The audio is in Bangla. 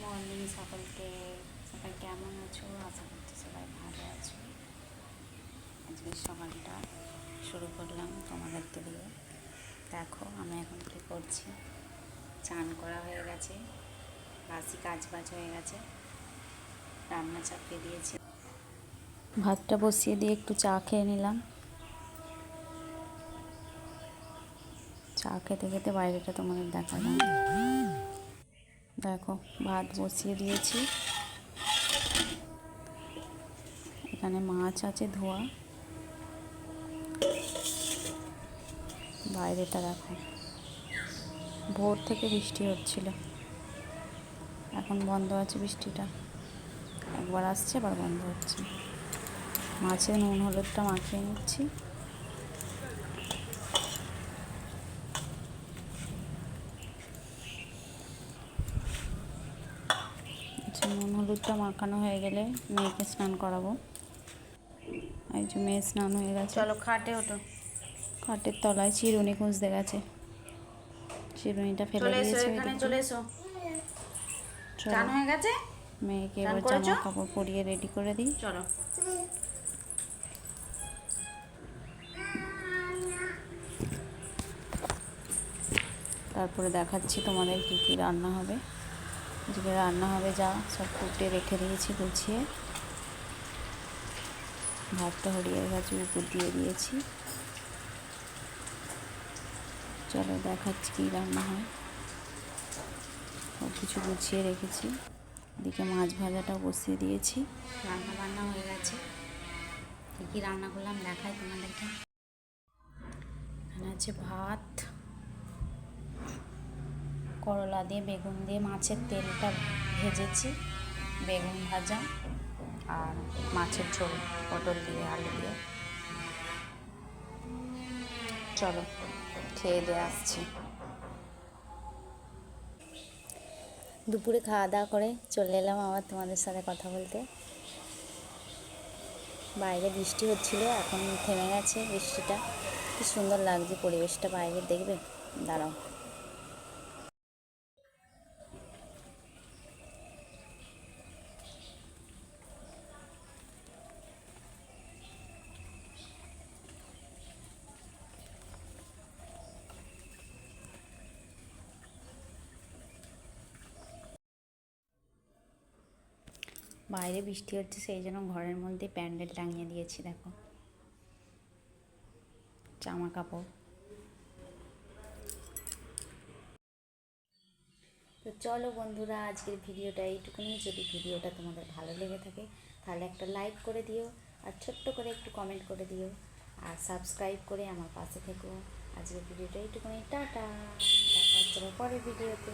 মর্নিং সকলকে। সবাই কেমন আছো? আশা করছি সবাই ভালো আছো। আজকে সকালটা শুরু করলাম তোমাদেরকে দিয়ে। দেখো আমি এখন কী করছি। চান করা হয়ে গেছে, বাসি কাজবাজ হয়ে গেছে, রান্না চাপিয়ে দিয়েছি, ভাতটা বসিয়ে দিয়ে একটু চা খেয়ে নিলাম। চা খেতে খেতে বাইরেটা তোমাদের দেখালাম। দেখো ভাত বসিয়ে দিয়েছি, এখানে মাছ আছে ধোয়া। বাইরেটা দেখো, ভোর থেকে বৃষ্টি হচ্ছিল, এখন বন্ধ আছে বৃষ্টিটা, একবার আসছে আবার বন্ধ হচ্ছে। মাছে নুন হলুদটা মাখিয়ে নিচ্ছি। আচ্ছা, নুন হলুদটা মাখানো হয়ে গেলে মেয়েকে স্নান করাবো। এই যে মেয়ে স্নান হয়ে গেছে। চলো খাটে ওঠো। খাটের তলায় চিরুনি খুঁজতে গেছে, চিরুনিটা ফেলে দিয়েছে। চলে এসো, চান হয়ে গেছে। মেয়েকে এবার জামা কাপড় পরিয়ে রেডি করে দিই। চলো তারপরে দেখাচ্ছি তোমাদের কী কী রান্না হবে। আজকে রান্না হবে যা সব কুটে রেখে দিয়েছি গুছিয়ে। ভাতটা হরিয়ে গেছে, উপর দিয়ে দিয়েছি। চলো দেখাচ্ছি কী রান্না হয়। সব কিছু গুছিয়ে রেখেছি, এদিকে মাছ ভাজাটাও বসিয়ে দিয়েছি। রান্না বান্না হয়ে গেছে। কী কী রান্না করলাম দেখাই তোমাদেরকে। এখানে আছে ভাত, করলা দিয়ে বেগুন দিয়ে মাছের তেলটা ভেজেছি, বেগুন ভাজা আর মাছের ঝোল পটল দিয়ে আলু দিয়ে। চলো খেয়ে দিয়ে আসছি। দুপুরে খাওয়া দাওয়া করে চলে এলাম আবার তোমাদের সাথে কথা বলতে। বাইরে বৃষ্টি হচ্ছিল, এখন থেমে গেছে বৃষ্টিটা। কি সুন্দর লাগছে পরিবেশটা বাইরে, দেখবে? দাঁড়াও। বাইরে বৃষ্টি হচ্ছে, সেই জন্য ঘরের মধ্যে প্যান্ডেল টাঙিয়ে দিয়েছি। দেখো জামা কাপড়। তো চলো বন্ধুরা, আজকের ভিডিওটা এইটুকুনি। যদি ভিডিওটা তোমাদের ভালো লেগে থাকে তাহলে একটা লাইক করে দিও, আর ছোট্ট করে একটু কমেন্ট করে দিও, আর সাবস্ক্রাইব করে আমার পাশে থেকো। আজকের ভিডিওটা এইটুকুনি। টাটা, দেখা হচ্ছে পরের ভিডিওতে।